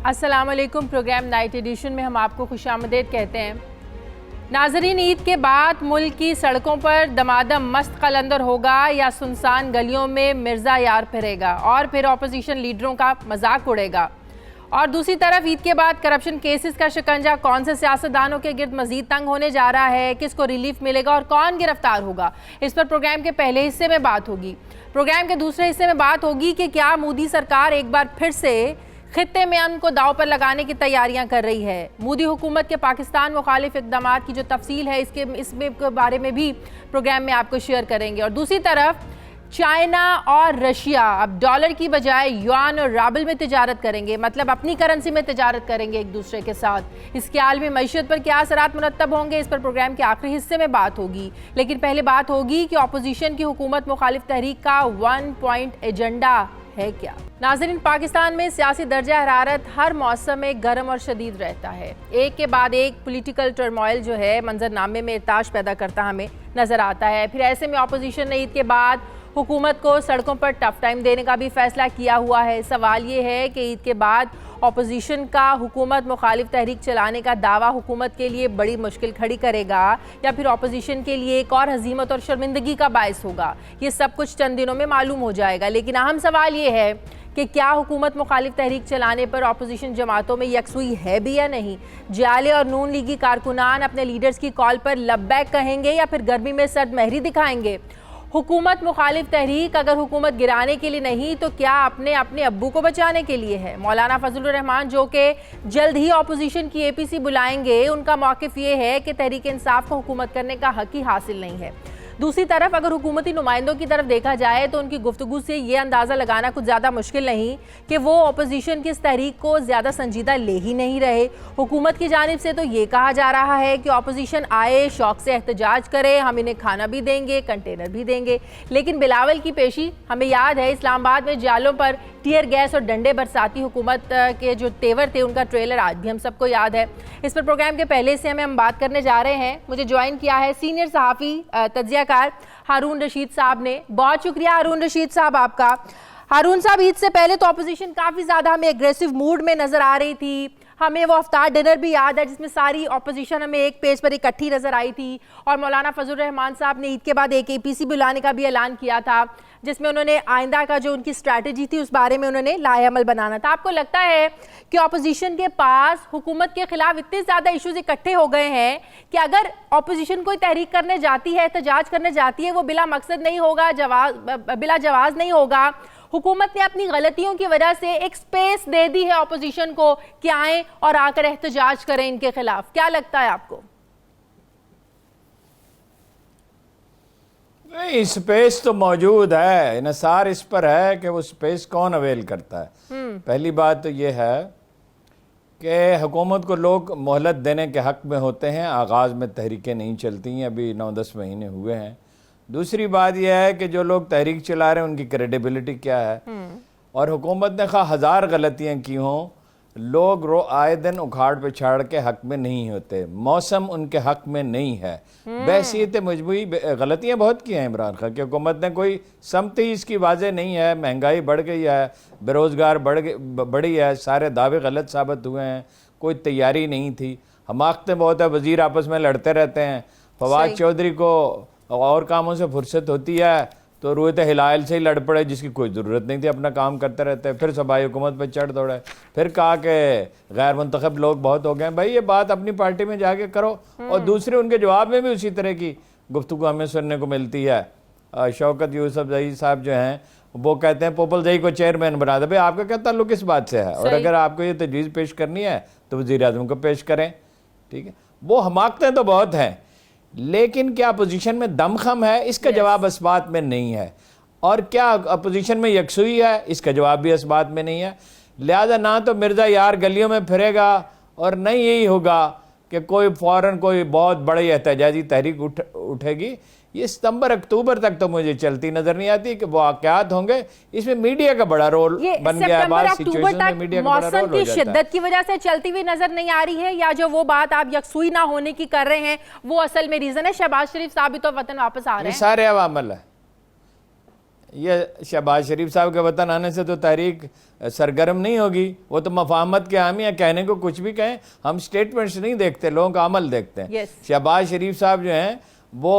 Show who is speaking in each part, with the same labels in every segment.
Speaker 1: अस्सलाम वालेकुम। Programme night addition में हम आपको खुशामदीद कहते हैं। नाजरीन, ईद के बाद मुल्क की सड़कों पर दमादम मस्त कलंदर होगा या सुनसान गलियों में मिर्ज़ा यार फिरेगा और फिर अपोजिशन लीडरों का मजाक उड़ेगा। और दूसरी तरफ ईद के बाद करप्शन केसेस का शिकंजा कौन से सियासतदानों के गिर्द मजीद तंग होने जा रहा है, किसको रिलीफ मिलेगा और कौन गिरफ्तार होगा, इस पर प्रोग्राम के पहले हिस्से में बात होगी। प्रोग्राम के दूसरे हिस्से में बात होगी कि क्या मोदी सरकार एक बार फिर से खित्ते में अमन को दाव पर लगाने की तैयारियां कर रही है। मोदी हुकूमत के पाकिस्तान मुखालिफ इक़दाम की जो तफसील है इसके बारे में भी प्रोग्राम में आपको शेयर करेंगे। और दूसरी तरफ चाइना और रशिया अब डॉलर की बजाय युआन और राबल में तिजारत करेंगे, मतलब अपनी करेंसी में तिजारत करेंगे एक दूसरे के साथ। इसके आलमी मईशत पर क्या असरात मुरतब होंगे, इस पर प्रोग्राम के आखिरी हिस्से में बात होगी। लेकिन पहले बात होगी कि अपोजिशन की हुकूमत मुखालिफ तहरीक का 1 पॉइंट एजेंडा है क्या। नाज़रीन, पाकिस्तान में सियासी दर्जा हरारत हर मौसम में गर्म और शदीद रहता है। एक के बाद एक पॉलिटिकल टर्मोइल जो है मंजरनामे में इर्ताश पैदा करता हमें नजर आता है। फिर ऐसे में अपोजिशन ने ईद के बाद हुकूमत को सड़कों पर टफ टाइम देने का भी फैसला किया हुआ है। सवाल ये है कि ईद के बाद अपोजिशन का हुकूमत मुखालिफ तहरीक चलाने का दावा हुकूमत के लिए बड़ी मुश्किल खड़ी करेगा या फिर अपोजिशन के लिए एक और हजीमत और शर्मिंदगी का बायस होगा। ये सब कुछ चंद दिनों में मालूम हो जाएगा। लेकिन अहम सवाल ये है कि क्या हुकूमत मुखालिफ तहरीक चलाने पर अपोजिशन जमातों में यकसुई है भी या नहीं। जाले और नून लीगी कारकुनान अपने लीडर्स की कॉल पर लब्बैक कहेंगे या फिर गर्मी में सर्द महरी दिखाएंगे। हुकूमत मुखालिफ तहरीक अगर हुकूमत गिराने के लिए नहीं तो क्या अपने अब्बू को बचाने के लिए है। मौलाना फजलुर रहमान जो कि जल्द ही अपोजिशन की APC बुलाएंगे, उनका मौक़िफ़ ये है कि तहरीक इंसाफ को हुकूमत करने का हक ही हासिल नहीं है। दूसरी तरफ अगर हुकूमती नुमाइंदों की तरफ देखा जाए तो उनकी गुफ्तगू से ये अंदाज़ा लगाना कुछ ज़्यादा मुश्किल नहीं कि वो अपोजिशन की इस तहरीक को ज़्यादा संजीदा ले ही नहीं रहे। हुकूमत की जानिब से तो ये कहा जा रहा है कि अपोजिशन आए, शौक से एहतजाज करे, हम इन्हें खाना भी देंगे, कंटेनर भी देंगे। लेकिन बिलावल की पेशी हमें याद है, इस्लामाबाद में जालों पर टीयर गैस और डंडे बरसाती हुकूमत के जो तेवर थे उनका ट्रेलर आज भी हम सबको याद है। इस पर प्रोग्राम के पहले से हम बात करने जा रहे हैं। मुझे ज्वाइन किया है सीनियर सहाफ़ी तज्ज़ियाकार हारून रशीद साहब ने। बहुत शुक्रिया हारून रशीद साहब आपका। हारून साहब, ईद से पहले तो अपोजिशन काफ़ी ज़्यादा हमें एग्रेसिव मूड में नज़र आ रही थी। हमें वो अफ्तार डिनर भी याद है जिसमें सारी अपोजिशन हमें एक पेज पर इकट्ठी नज़र आई थी और मौलाना फजलुर रहमान साहब ने ईद के बाद एक APC बुलाने का भी ऐलान किया था जिसमें उन्होंने आइंदा का जो उनकी स्ट्रैटेजी थी उस बारे में उन्होंने लाएअमल बनाना था। आपको लगता है कि अपोजिशन के पास हुकूमत के खिलाफ इतने ज़्यादा इश्यूज इकट्ठे हो गए हैं कि अगर अपोजिशन कोई तहरीक करने जाती है, एहतजाज करने जाती है, वो बिला मकसद नहीं होगा, बिला जवाज़ नहीं होगा। हुकूमत ने अपनी गलतियों की वजह से एक स्पेस दे दी है अपोजिशन को कि आए और आकर एहतजाज करें इनके खिलाफ। क्या लगता है आपको?
Speaker 2: नहीं, स्पेस तो मौजूद है। इन्हिसार इस पर है कि वो स्पेस कौन अवेल करता है। पहली बात तो ये है कि हुकूमत को लोग मोहलत देने के हक़ में होते हैं। आगाज़ में तहरीकें नहीं चलती हैं, अभी 9-10 महीने हुए हैं। दूसरी बात यह है कि जो लोग तहरीक चला रहे हैं उनकी क्रेडिबिलिटी क्या है। और हुकूमत ने खा हज़ार गलतियाँ की हों, लोग आए दिन उखाड़ पे छाड़ के हक में नहीं होते। मौसम उनके हक में नहीं है। बहसीत मजबूरी गलतियाँ बहुत की हैं इमरान खान की हुकूमत ने। कोई समती इसकी वाज़े नहीं है। महंगाई बढ़ गई है, बेरोज़गार बढ़ी है, सारे दावे गलत साबित हुए हैं, कोई तैयारी नहीं थी। हमाकतें बहुत है, वज़ीर आपस में लड़ते रहते हैं। फवाद चौधरी को और कामों से फुर्सत होती है तो रूयत हिलाल से ही लड़ पड़े जिसकी कोई ज़रूरत नहीं थी, अपना काम करते रहते हैं। फिर सबाई हुकूमत पर चढ़ दौड़े, फिर कहा कि गैर मुंतखब लोग बहुत हो गए। भाई ये बात अपनी पार्टी में जाके करो। और दूसरे उनके जवाब में भी उसी तरह की गुफ्तगू हमें सुनने को मिलती है। शौकत यूसुफजई साहब जो हैं वो कहते हैं पोपल जई को चेयरमैन बना दे। भाई आपका क्या ताल्लुक इस बात से है? और अगर आपको ये तजवीज़ पेश करनी है तो वज़ीर आज़म को पेश करें, ठीक है। वो हमाकतें तो बहुत हैं, लेकिन क्या अपोजिशन में दमखम है, इसका जवाब इस बात में नहीं है। और क्या अपोजिशन में यकसुई है, इसका जवाब भी इस बात में नहीं है। लिहाजा ना तो मिर्ज़ा यार गलियों में फिरेगा और नहीं यही होगा कि कोई फ़ौरन कोई बहुत बड़ी एहतजाजी तहरीक उठेगी। ये सितंबर अक्टूबर तक तो मुझे चलती नजर नहीं आती कि वाक़यात होंगे। इसमें मीडिया का बड़ा रोल बन गया है।
Speaker 1: मौसम की शिद्दत की वजह से चलती हुई नजर नहीं आ रही है, या जो वो बात आप यकसुई ना होने की कर रहे हैं वो असल में रीजन है? शहबाज शरीफ साहब भी तो वतन वापस आ रहे हैं।
Speaker 2: सारे अवामल है, ये शहबाज शरीफ साहब के वतन आने से तो तहरीक सरगर्म नहीं होगी। वो तो मफाहमत के हामी हैं, कहने को कुछ भी कहें, हम स्टेटमेंट्स नहीं देखते, लोगों का अमल देखते हैं।
Speaker 1: Yes.
Speaker 2: शहबाज शरीफ साहब जो हैं वो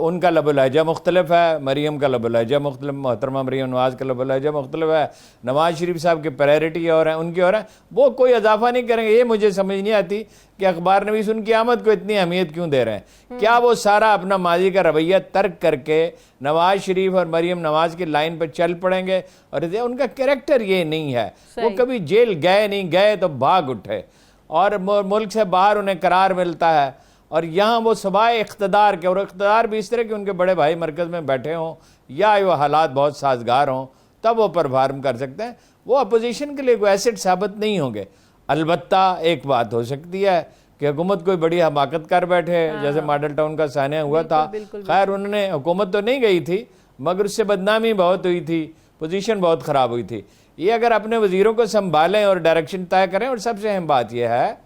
Speaker 2: उनका लबुलहजा मुख्तलिफ है, मरीम का लबुलहजा मुख्तलिफ, मोहतरमा मरीम नवाज़ का लबुलहजा मुख्तलिफ है, नवाज़ शरीफ साहब की प्रायोरिटी और है, उनकी और है, वो कोई इजाफा नहीं करेंगे। ये मुझे समझ नहीं आती कि अखबार नवीस उनकी आमद को इतनी अहमियत क्यों दे रहे हैं। क्या वो सारा अपना माजी का रवैया तर्क करके नवाज शरीफ और मरीम नवाज की लाइन पर चल पड़ेंगे? और उनका कैरेक्टर ये नहीं है, वो कभी जेल गए नहीं, गए तो भाग उठे और मुल्क से बाहर उन्हें करार मिलता है। और यहाँ वो सवाए इख्तदार के, और इख्तदार भी इस तरह के उनके बड़े भाई मरकज़ में बैठे हों या वो हालात बहुत साजगार हों तब वो परफॉर्म कर सकते हैं। वो अपोजिशन के लिए कोई एसेट साबित नहीं होंगे। अलबत्ता एक बात हो सकती है कि हुकूमत कोई बड़ी हमाकत कर बैठे, जैसे मॉडल टाउन का सानिया हुआ था। खैर उन्होंने, हुकूमत तो नहीं गई थी मगर उससे बदनामी बहुत हुई थी, पोजीशन बहुत ख़राब हुई थी। ये अगर अपने वज़ीरों को संभालें और डायरेक्शन तय करें, और सबसे अहम बात यह है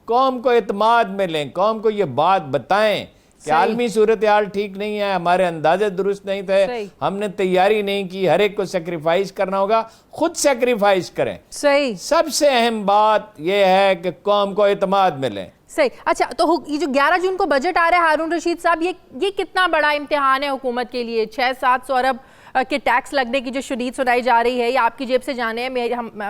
Speaker 2: कौम को एतमाद में लें, कौम को ये बात बताएं कि आलमी सूरत हाल ठीक नहीं है, हमारे अंदाजे दुरुस्त नहीं थे, हमने तैयारी नहीं की, हर एक को सेक्रीफाइस करना होगा, खुद सेक्रीफाइस करें।
Speaker 1: सही,
Speaker 2: सबसे अहम बात यह है कि कौम को एतमाद में लें।
Speaker 1: सही। अच्छा, तो ये जो 11 जून को बजट आ रहा है हारून रशीद साहब, ये कितना बड़ा इम्तिहान है हुकूमत के लिए? 600-700 अरब के टैक्स लगने की जो शदीद सुनाई जा रही है, ये आपकी जेब से जाने हैं,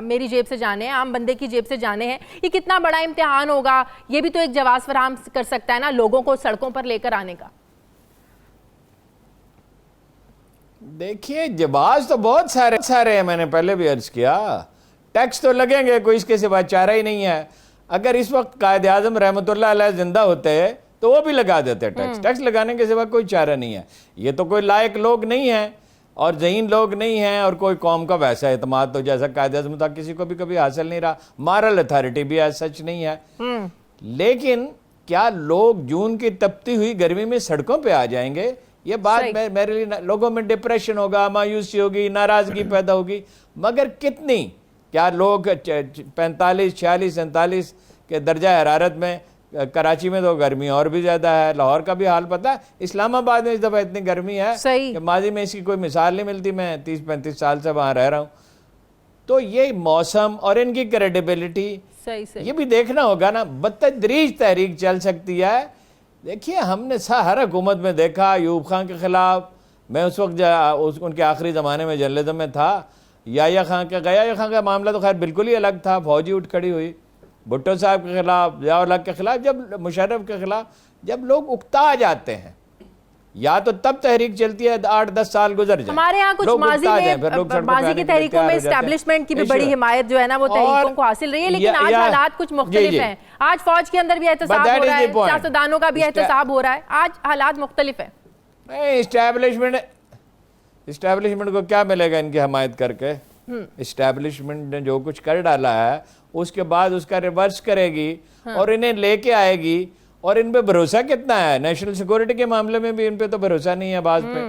Speaker 1: मेरी जेब से जाने हैं, आम बंदे की जेब से जाने हैं। ये कितना बड़ा इम्तिहान होगा? ये भी तो एक जवाब फराहम कर सकता है ना लोगों को सड़कों पर लेकर आने का।
Speaker 2: देखिए, जवाब तो बहुत सारे हैं, मैंने पहले भी अर्ज किया, टैक्स तो लगेंगे, कोई इसके सिवा चारा ही नहीं है। अगर इस वक्त कायद आज़म रहमतुल्लाह अलैह जिंदा होते तो वो भी लगा देते टैक्स। टैक्स लगाने के सिवा कोई चारा नहीं है। ये तो कोई लायक लोग नहीं है और ज़हीन लोग नहीं हैं, और कोई कौम का वैसा एतमाद तो जैसा कायद आज़म था किसी को भी कभी हासिल नहीं रहा। मॉरल अथॉरिटी भी आज सच नहीं है। लेकिन क्या लोग जून की तपती हुई गर्मी में सड़कों पे आ जाएंगे? ये बात मेरे लिए, लोगों में डिप्रेशन होगा, मायूसी होगी, नाराजगी पैदा होगी, मगर कितनी? क्या लोग 45, 46, 47 के दर्जा हरारत में, कराची में तो गर्मी और भी ज़्यादा है, लाहौर का भी हाल पता है, इस्लामाबाद में इस दफ़ा इतनी गर्मी है कि माजी में इसकी कोई मिसाल नहीं मिलती। मैं 30-35 साल से वहाँ रह रहा हूँ। तो ये मौसम और इनकी क्रेडिबिलिटी ये भी देखना होगा ना। बतदरीज तहरीक चल सकती है। देखिए, हमने हर हुकूमत में देखा, अयूब खान के ख़िलाफ़, मैं उस वक्त उनके आखिरी ज़माने में जर्नलिज्म में था, याया खान का मामला तो खैर बिल्कुल ही अलग था, फौजी उठ खड़ी हुई, भुट्टो साहब के खिलाफ, ज़िया-उल-हक के खिलाफ, जब मुशर्रफ के खिलाफ जब लोग उकता जाते हैं, या तो तब तहरीक चलती है, 8-10 साल गुजर जाए।
Speaker 1: हमारे यहाँ कुछ माजी की तहरीकों में एस्टैब्लिशमें की भी बड़ी हिमायत जो है ना वो तहरीकों को हासिल रही है, लेकिन आज हालात कुछ मुख्तलिफ हैं। आज फौज के अंदर भी एहतसाब हो रहा है, सियासतदानों का भी एहतसाब हो रहा है, आज हालात मुख्तलिफ है।
Speaker 2: इस्टेब्लिशमेंट को क्या मिलेगा इनकी हमायत करके? इस्टेब्लिशमेंट ने जो कुछ कर डाला है उसके बाद उसका रिवर्स करेगी और इन्हें लेके आएगी। और इन पे भरोसा कितना है? नेशनल सिक्योरिटी के मामले में भी इन पे तो भरोसा नहीं है बात पे।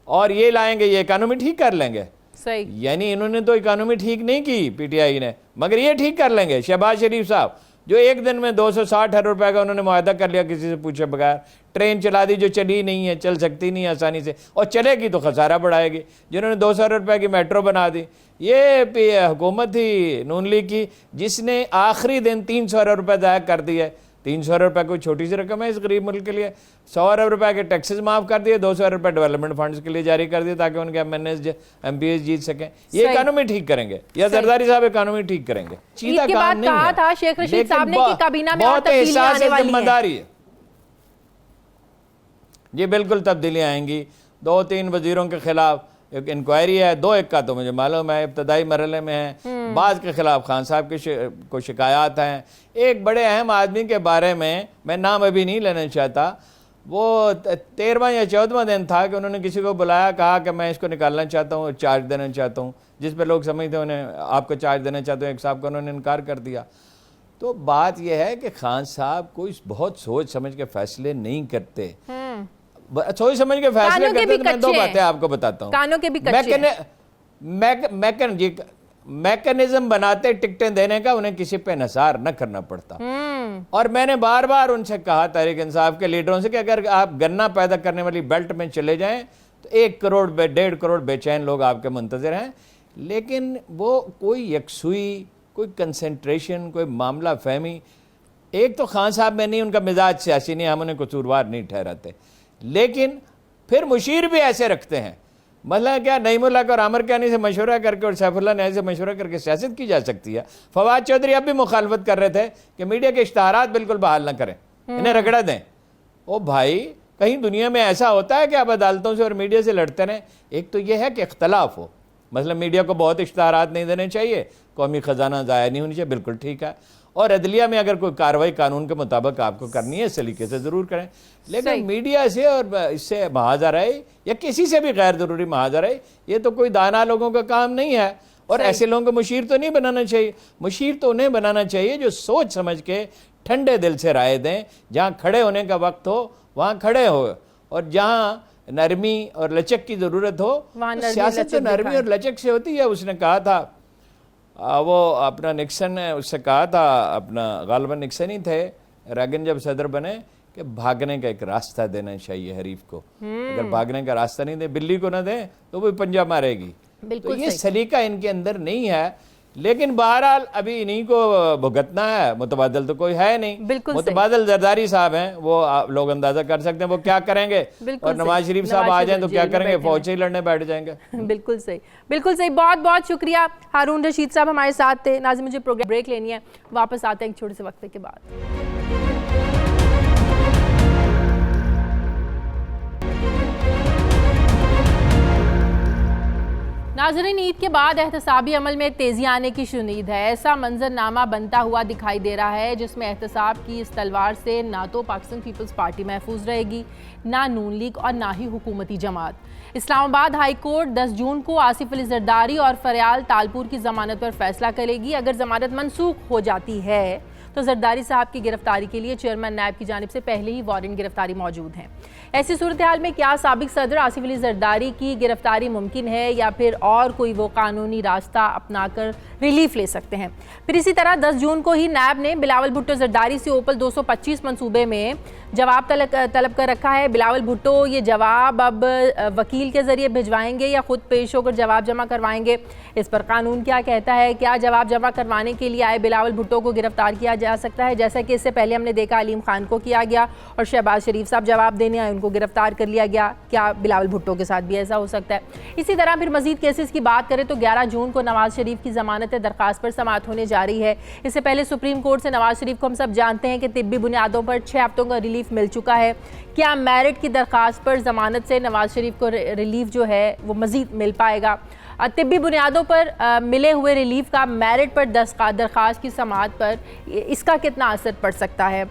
Speaker 2: और ये लाएंगे, ये इकोनॉमी ठीक कर लेंगे।
Speaker 1: सही,
Speaker 2: यानी इन्होंने तो इकोनॉमी ठीक नहीं की पीटीआई ने, मगर ये ठीक कर लेंगे। शहबाज शरीफ साहब जो एक दिन में 260 अरब रुपए का उन्होंने मुआहदा कर लिया किसी से पूछे बगैर, ट्रेन चला दी जो चली नहीं है, चल सकती नहीं है आसानी से, और चलेगी तो खसारा बढ़ाएगी। जिन्होंने 200 अरब रुपए की मेट्रो बना दी, ये हुकूमत थी नून लीग की जिसने आखिरी दिन 300 अरब रुपए ज़ाया कर दिए। 300 अरब रुपए कोई छोटी सी रकम है इस गरीब मुल्क के लिए। 100 अरब रुपए के टैक्सेस माफ़ कर दिए, 200 अरब रुपए डेवलपमेंट फंड्स के लिए जारी कर दिए ताकि उनके MPs जीत सकें। ये इकोनॉमी ठीक करेंगे या जरदारी साहब इकोनॉमी ठीक करेंगे? सीधा काम नहीं है।
Speaker 1: था शेख रशीद साहब ने कि काबीना में
Speaker 2: बहुत एहसास है, जिम्मेदारी है। जी बिल्कुल तब्दीलियाँ आएंगी। 2-3 वजीरों के खिलाफ एक इंक्वायरी है, 2-1 का तो मुझे मालूम है इब्तदाई मरहले में है, बाज़ के खिलाफ खान साहब के को शिकायत हैं। एक बड़े अहम आदमी के बारे में मैं नाम अभी नहीं लेना चाहता, वो 13वां या 14वां दिन था कि उन्होंने किसी को बुलाया, कहा कि मैं इसको निकालना चाहता हूँ, चार्ज देना चाहता हूँ, जिस पे लोग समझते उन्हें आपको चार्ज देना चाहते हैं। एक साहब को उन्होंने इनकार कर दिया। तो बात यह है कि खान साहब कोई बहुत सोच समझ के फैसले नहीं करते, सोच समझ के फैसले करते। तो मैं 2 बातें आपको बताता हूँ।
Speaker 1: कानों के भी कच्चे
Speaker 2: मैकेनिज्म बनाते टिकटें देने का, उन्हें किसी पे निसार न करना पड़ता। और मैंने बार बार उनसे कहा तहरीक इंसाफ के लीडरों से कि अगर आप गन्ना पैदा करने वाली बेल्ट में चले जाएं तो 1 करोड़ 1.5 करोड़ बेचैन लोग आपके मुंतज़िर हैं, लेकिन वो कोई यकसुई, कोई कंसंट्रेशन, कोई मामला फहमी। एक तो खान साहब में नहीं, उनका मिजाज सियासी नहीं, हम उन्हें कसूरवार नहीं ठहराते, लेकिन फिर मुशीर भी ऐसे रखते हैं। मतलब क्या नईमुल्लाह और आमिर कानी से मशवरा करके और सैफुल्लाह न्याज़ी से मशवरा करके सियासत की जा सकती है? फवाद चौधरी अब भी मुखालफत कर रहे थे कि मीडिया के इश्तहारात बिल्कुल बहाल ना करें, इन्हें रगड़ा दें। ओ भाई, कहीं दुनिया में ऐसा होता है कि आप अदालतों से और मीडिया से लड़ते रहें? एक तो यह है कि इख्तलाफ हो, मतलब मीडिया को बहुत इश्तहारात नहीं देने चाहिए, कौमी ख़जाना ज़ाया नहीं होनी चाहिए, बिल्कुल ठीक है। और अदलिया में अगर कोई कार्रवाई कानून के मुताबिक आपको करनी है, इस तरीके से ज़रूर करें। लेकिन मीडिया से और इससे महाजराई या किसी से भी गैर ज़रूरी महाजराई, ये तो कोई दाना लोगों का काम नहीं है। और ऐसे लोगों को मुशीर तो नहीं बनाना चाहिए। मुशीर तो उन्हें बनाना चाहिए जो सोच समझ के ठंडे दिल से राय दें, जहाँ खड़े होने का वक्त हो वहाँ खड़े हो, और जहाँ नरमी और लचक की ज़रूरत हो, सियासत तो नरमी और लचक से होती है। उसने कहा था, वो अपना निक्सन ने उससे कहा था, अपना गालिबन निक्सन ही थे, रेगन जब सदर बने, कि भागने का एक रास्ता देना चाहिए हरीफ को। अगर भागने का रास्ता नहीं दे, बिल्ली को ना दे तो वो पंजा मारेगी। तो ये सलीका इनके अंदर नहीं है। लेकिन बहरहाल अभी इन्हीं को भुगतना है, मुतबादल तो कोई है नहीं। मुतबादल जरदारी साहब हैं, वो लोग अंदाजा कर सकते हैं वो क्या करेंगे। और नवाज शरीफ साहब आ जाएं तो क्या करेंगे, फौज ही लड़ने बैठ जाएंगे।
Speaker 1: बिल्कुल सही, बिल्कुल सही। बहुत बहुत शुक्रिया हारून रशीद साहब हमारे साथ थे। नाज़रीन, मुझे प्रोग्राम ब्रेक लेनी है, वापस आते हैं एक छोटे से वक्फे के बाद। नाज़रीन, ईद के बाद एहतसाबी अमल में तेज़ी आने की शुनीद है। ऐसा मंजरनामा बनता हुआ दिखाई दे रहा है जिसमें एहतसाब की इस तलवार से ना तो पाकिस्तान पीपल्स पार्टी महफूज रहेगी, ना नून लीग और ना ही हुकूमती जमात। इस्लामाबाद हाई कोर्ट 10 जून को आसिफ अली जरदारी और फरियाल तालपुर की ज़मानत पर फैसला करेगी। अगर ज़मानत मनसूख हो जाती है तो जरदारी साहब की गिरफ्तारी के लिए चेयरमैन नायब की जानिब से पहले ही वारंट गिरफ्तारी मौजूद हैं। ऐसी सूरत हाल में क्या साबिक सदर आसिफ अली जरदारी की गिरफ्तारी मुमकिन है या फिर और कोई वो कानूनी रास्ता अपनाकर रिलीफ ले सकते हैं? फिर इसी तरह 10 जून को ही नायब ने बिलावल भुट्टो जरदारी से ओपल 225 मंसूबे में जवाब तलब कर रखा है। बिलावल भुट्टो ये जवाब अब वकील के जरिए भिजवाएंगे या खुद पेश होकर जवाब जमा करवाएंगे? इस पर कानून क्या कहता है? क्या जवाब जमा करवाने के लिए आए बिलावल भुट्टो को गिरफ्तार किया जा सकता है, जैसा कि इससे पहले हमने देखा अलीम खान को किया गया और शहबाज शरीफ साहब जवाब देने आए, उनको गिरफ्तार कर लिया गया? क्या बिलावल भुट्टो के साथ भी ऐसा हो सकता है? इसी तरह फिर मजीद केसेस की बात करें तो 11 जून को नवाज शरीफ की जमानत दरखास्त पर समाअत होने जा रही है। इससे पहले सुप्रीम कोर्ट से नवाज शरीफ को हम सब जानते हैं कि तिब्बी बुनियादों पर 6 हफ्तों का रिलीफ मिल चुका है। क्या मेरिट की दरखास्त पर जमानत से नवाज शरीफ को रिलीफ जो है वो मजीद मिल पाएगा? तिब्बी बुनियादों पर मिले हुए रिलीफ का मेरिट पर दरखास्त की समाअत पर इसका कितना असर पड़ सकता है?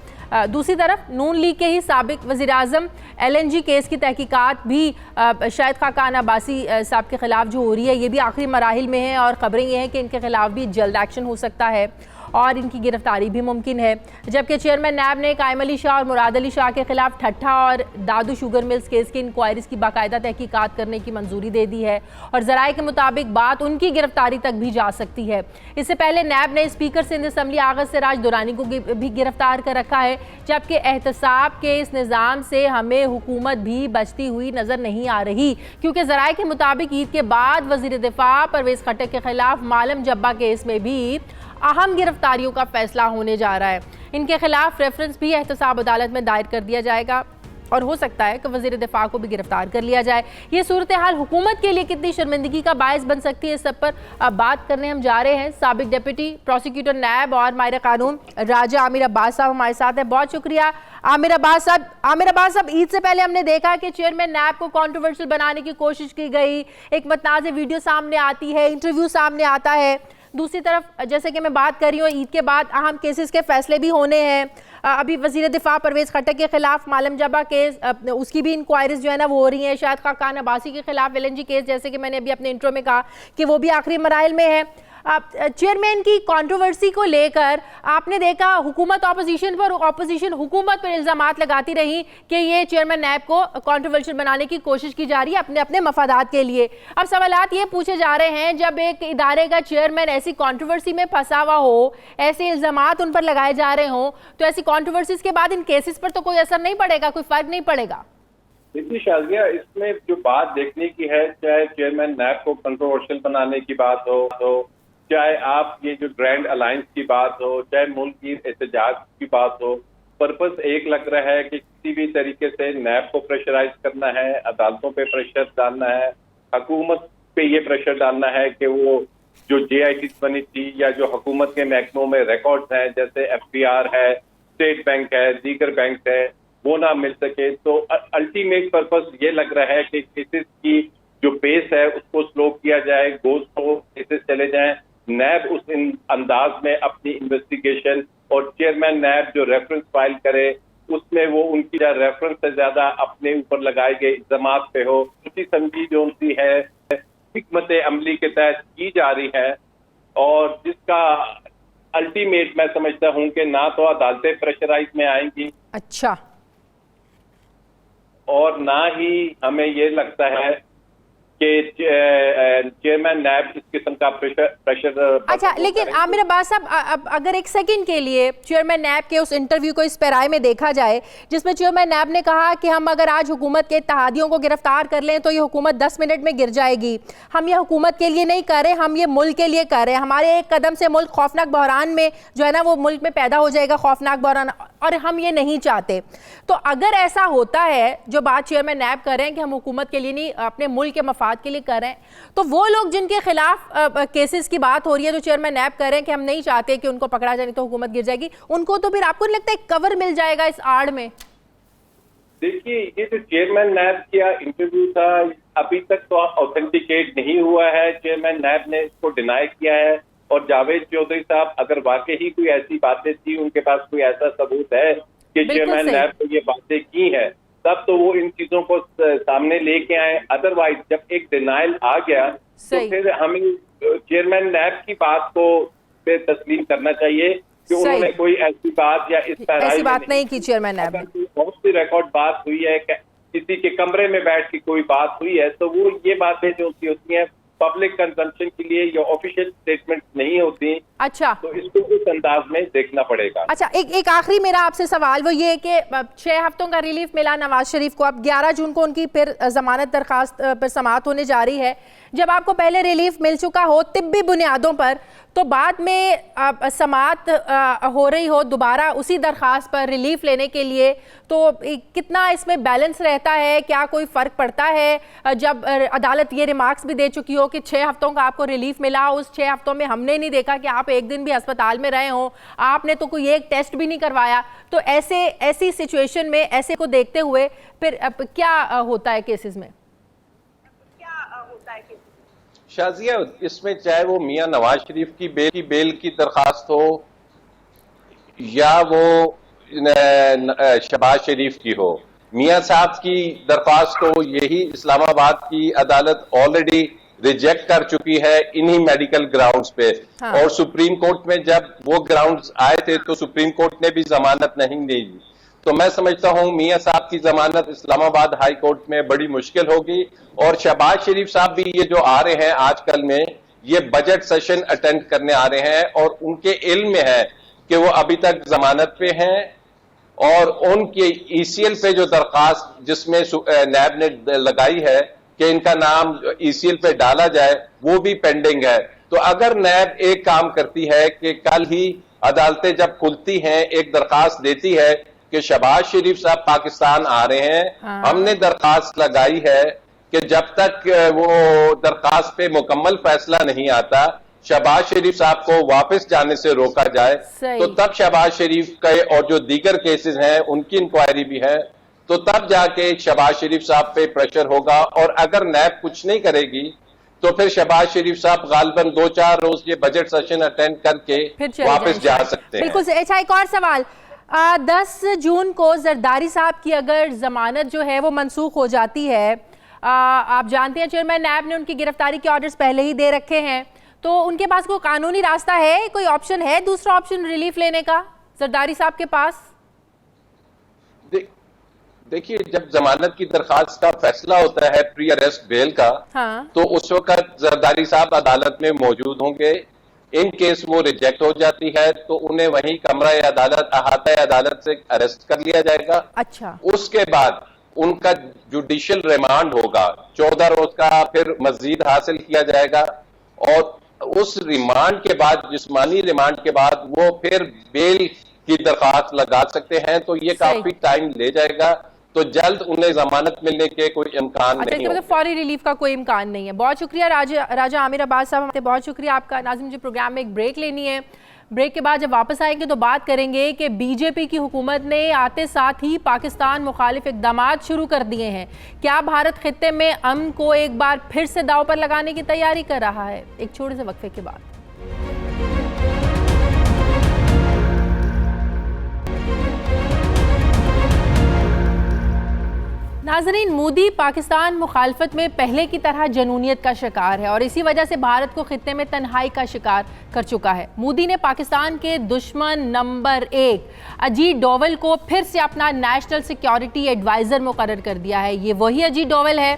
Speaker 1: दूसरी तरफ नून लीग के ही साबिक वज़ीर-ए-आज़म LNG केस की तहकीकात भी शाहिद खाकान अब्बासी साहब के खिलाफ जो हो रही है, ये भी आखिरी मराहिल में है और ख़बरें ये हैं कि इनके खिलाफ भी जल्द एक्शन हो सकता है और इनकी गिरफ्तारी भी मुमकिन है। जबकि चेयरमैन नायब ने कायम अली शाह और मुराद अली शाह के खिलाफ ठट्ठा और दादू शुगर मिल्स केस की इंक्वायरीज की बाकायदा तहकीकात करने की मंजूरी दे दी है और ज़राए के मुताबिक बात उनकी गिरफ्तारी तक भी जा सकती है। इससे पहले नायब ने स्पीकर सिंध असम्बली आगज़ सिराज दुरानी को भी गिरफ्तार कर रखा है। जबकि एहतसाब के इस निज़ाम से हमें हुकूमत भी बचती हुई नज़र नहीं आ रही, क्योंकि ज़राए के मुताबिक ईद के बाद वज़ीर दिफा परवेज़ खट्टक के खिलाफ मालम जब्बा केस में भी अहम गिरफ्तारियों का फैसला होने जा रहा है। इनके खिलाफ रेफरेंस भी एहतसाब अदालत में दायर कर दिया जाएगा और हो सकता है कि वज़ीर दिफा को भी गिरफ्तार कर लिया जाए। ये सूरत हाल हुकूमत के लिए कितनी शर्मिंदगी का बायस बन सकती है, इस सब पर अब बात करने हम जा रहे हैं। साबिक डिप्टी प्रोसिक्यूटर नायब और माहिर कानून राजा आमिर अब्बास साहब हमारे साथ हैं। बहुत शुक्रिया आमिर अब्बास साहब। आमिर अब्बास साहब, ईद से पहले हमने देखा कि चेयरमैन नायब को कॉन्ट्रोवर्शियल बनाने की कोशिश की गई, एक मतनाज़ वीडियो सामने आती है, इंटरव्यू सामने आता है। दूसरी तरफ जैसे कि मैं बात कर रही हूँ, ईद के बाद अहम केसेस के फैसले भी होने हैं। अभी वज़ीर दिफा परवेज़ खट्टक के खिलाफ मालम जब्बा केस, उसकी भी इंक्वायरीज जो है ना वो हो रही हैं। शाहिद खाकान अब्बासी के खिलाफ LNG केस, जैसे कि मैंने अभी अपने इंट्रो में कहा कि वो भी आखिरी मराइल में है। चेयरमैन की कंट्रोवर्सी को लेकर आपने देखा हुकूमत ऑपोजिशन पर, ऑपोजिशन हुकूमत पर इल्ज़ामात लगाती रही कि ये चेयरमैन नायब को कंट्रोवर्शियल बनाने की कोशिश की जा रही है अपने अपने मफादात के लिए। अब सवालात ये पूछे जा रहे हैं, जब एक इदारे का चेयरमैन ऐसी कंट्रोवर्सी में फंसा हुआ हो, ऐसे इल्ज़ामात उन पर लगाए जा रहे हों, तो ऐसी कंट्रोवर्सीज के बाद इन केसेस पर तो कोई असर नहीं पड़ेगा, कोई फ़र्क नहीं पड़ेगा?
Speaker 3: देखिए शाजिया, इसमें जो बात देखने की है, चाहे चेयरमैन नैब को कंट्रोवर्शियल बनाने की बात हो, चाहे आप ये जो ग्रैंड अलायंस की बात हो, चाहे मुल्क की एहतजाज की बात हो, पर्पस एक लग रहा है कि किसी भी तरीके से नैब को प्रेशराइज करना है, अदालतों पे प्रेशर डालना है, हुकूमत पे ये प्रेशर डालना है कि वो जो JIT बनी थी या जो हुकूमत के महकमों में रिकॉर्ड्स हैं, जैसे FPR है, स्टेट बैंक है, दीगर बैंक है, वो ना मिल सके। तो अल्टीमेट पर्पस ये लग रहा है कि केसेस की जो पेस है उसको स्लो किया जाए, गोज को केसेस चले जाएं, नैब उस अंदाज में अपनी इन्वेस्टिगेशन, और चेयरमैन नैब जो रेफरेंस फाइल करे उसमें वो उनकी रेफरेंस से ज्यादा अपने ऊपर लगाए गए इल्जामात पे हो, उसी समझी जो उनकी है हिकमत अमली के तहत की जा रही है, और जिसका अल्टीमेट मैं समझता हूं कि ना तो अदालतें प्रेशराइज में आएंगी,
Speaker 1: अच्छा,
Speaker 3: और ना ही हमें ये लगता है कि चेयरमैन नैब इस किस्म का प्रेशर।
Speaker 1: अच्छा, लेकिन आमिर अब्बास साहब, अब अगर एक सेकंड के लिए चेयरमैन नैब के उस इंटरव्यू को इस पैराए में देखा जाए जिसमें चेयरमैन नैब ने कहा कि हम अगर आज हुकूमत के इत्तेहादियों को गिरफ्तार कर लें तो ये हुकूमत 10 मिनट में गिर जाएगी, हम ये हुकूमत के लिए नहीं कर रहे, हम ये मुल्क के लिए कर रहे हैं, हमारे एक कदम से मुल्क खौफनाक बहरान में जो है ना वो मुल्क में पैदा हो जाएगा, खौफनाक बहरान, और हम ये नहीं चाहते। तो अगर ऐसा होता है, जो बात चेयरमैन नैब कर रहे हैं कि हम हुकूमत के लिए नहीं अपने मुल्क के मफाद के लिए कर रहे हैं, तो वो लोग जिनके खिलाफ केसेस की बात हो रही है, जो चेयरमैन नैब कर रहे हैं कि हम नहीं चाहते कि उनको पकड़ा जाए तो हुकूमत गिर जाएगी, उनको तो फिर आपको नहीं लगता एक कवर मिल जाएगा इस आड़ में?
Speaker 3: देखिए, ये जो चेयरमैन नैब का इंटरव्यू था अभी तक तो ऑथेंटिकेट नहीं हुआ है, चेयरमैन नैब ने इसको डिनाई किया है, और जावेद चौधरी साहब अगर वाकई ही कोई ऐसी बातें थी, उनके पास कोई ऐसा सबूत है कि चेयरमैन नैब ने ये बातें की हैं, तब तो वो इन चीजों को सामने लेके आए। अदरवाइज जब एक डिनाइल आ गया तो फिर हमें चेयरमैन नैब की बात को पे तस्लीम करना चाहिए कि उन्होंने कोई ऐसी बात या इस तरह
Speaker 1: ऐसी बात नहीं की चेयरमैन नैब ने।
Speaker 3: बहुत सी रिकॉर्ड बात हुई है, किसी के कमरे में बैठ के कोई बात हुई है, तो वो ये बातें जो होती हैं पब्लिक कंजम्पशन के लिए या ऑफिशियल स्टेटमेंट नहीं होती।
Speaker 1: अच्छा,
Speaker 3: तो इसको उस अंदाज में देखना पड़ेगा।
Speaker 1: अच्छा, एक आखिरी मेरा आपसे सवाल वो ये कि 6 हफ्तों का रिलीफ मिला नवाज शरीफ को, अब 11 जून को उनकी फिर जमानत दरखास्त पर समाअत होने जा रही है। जब आपको पहले रिलीफ मिल चुका हो तिब्बी बुनियादों पर, तो बाद में समाअत हो रही हो दोबारा उसी दरखास्त पर रिलीफ लेने के लिए, तो कितना इसमें बैलेंस रहता है? क्या कोई फ़र्क पड़ता है जब अदालत ये रिमार्क्स भी दे चुकी हो कि 6 हफ्तों का आपको रिलीफ मिला, उस 6 हफ्तों में हमने नहीं देखा कि आप एक दिन भी अस्पताल में रहे हो, आपने तो कोई एक टेस्ट भी नहीं करवाया, तो ऐसी सिचुएशन में ऐसे को देखते हुए फिर क्या होता है केसेस में?
Speaker 4: शाजिया, इसमें चाहे वो मियां नवाज शरीफ की बेल की दरखास्त हो या वो शहबाज शरीफ की हो, मियां साहब की दरखास्त को यही इस्लामाबाद की अदालत ऑलरेडी रिजेक्ट कर चुकी है इन्हीं मेडिकल ग्राउंड्स पे। हाँ। और सुप्रीम कोर्ट में जब वो ग्राउंड्स आए थे तो सुप्रीम कोर्ट ने भी जमानत नहीं दी। तो मैं समझता हूं मियां साहब की जमानत इस्लामाबाद हाई कोर्ट में बड़ी मुश्किल होगी। और शहबाज शरीफ साहब भी ये जो आ रहे हैं आजकल में, ये बजट सेशन अटेंड करने आ रहे हैं और उनके इल्म में है कि वो अभी तक जमानत पे हैं, और उनके ECL पे जो दरखास्त जिसमें नैब ने लगाई है कि इनका नाम ECL पे डाला जाए, वो भी पेंडिंग है। तो अगर नैब एक काम करती है कि कल ही अदालतें जब खुलती हैं एक दरखास्त देती है कि शहबाज शरीफ साहब पाकिस्तान आ रहे हैं, हमने दरखास्त लगाई है कि जब तक वो दरखास्त पे मुकम्मल फैसला नहीं आता शहबाज शरीफ साहब को वापस जाने से रोका जाए, तो तब शहबाज शरीफ के और जो दीगर केसेस हैं उनकी इंक्वायरी भी है, तो तब जाके शहबाज शरीफ साहब पे प्रेशर होगा। और अगर नैब कुछ नहीं करेगी तो फिर शहबाज शरीफ साहब गालिबन 2-4 रोज ये बजट सेशन अटेंड करके वापस जा सकते हैं।
Speaker 1: बिल्कुल। अच्छा, एक और सवाल, 10 जून को जरदारी साहब की अगर जमानत जो है वो मनसूख हो जाती है, आप जानते हैं चेयरमैन नैब ने उनकी गिरफ्तारी के ऑर्डर्स पहले ही दे रखे हैं, तो उनके पास कोई कानूनी रास्ता है, कोई ऑप्शन है, दूसरा ऑप्शन रिलीफ लेने का जरदारी साहब के पास?
Speaker 4: देखिए, जब जमानत की दरखास्त का फैसला होता है प्री अरेस्ट बेल का, हाँ। तो उस वक्त जरदारी साहब अदालत में मौजूद होंगे। इन केस वो रिजेक्ट हो जाती है तो उन्हें वहीं कमरा अदालत अहाता अदालत से अरेस्ट कर लिया जाएगा।
Speaker 1: अच्छा।
Speaker 4: उसके बाद उनका जुडिशियल रिमांड होगा 14 रोज का, फिर मजीद हासिल किया जाएगा और उस रिमांड के बाद, जिस्मानी रिमांड के बाद वो फिर बेल की दरखास्त लगा सकते हैं। तो ये काफी टाइम ले जाएगा, तो जल्द उन्हें जमानत मिलने के कोई इम्कान नहीं
Speaker 1: मतलब फौरी रिलीफ का कोई इम्कान नहीं है। बहुत शुक्रिया राजा आमिर अब्बास साहब, बहुत शुक्रिया आपका। नाज़रीन, मुझे प्रोग्राम में एक ब्रेक लेनी है। ब्रेक के बाद जब वापस आएंगे तो बात करेंगे कि बीजेपी की हुकूमत ने आते साथ ही पाकिस्तान मुखालिफ इक़दामात शुरू कर दिए हैं। क्या भारत खित्ते में अमन को एक बार फिर से दांव पर लगाने की तैयारी कर रहा है? एक छोटे से वक्फे के बाद। नाज़रीन, मोदी पाकिस्तान मुखालफत में पहले की तरह जनूनियत का शिकार है और इसी वजह से भारत को खित्ते में तन्हाई का शिकार कर चुका है। मोदी ने पाकिस्तान के दुश्मन नंबर 1 अजीत डोवल को फिर से अपना नेशनल सिक्योरिटी एडवाइज़र मुकर्रर कर दिया है। ये वही अजीत डोवल है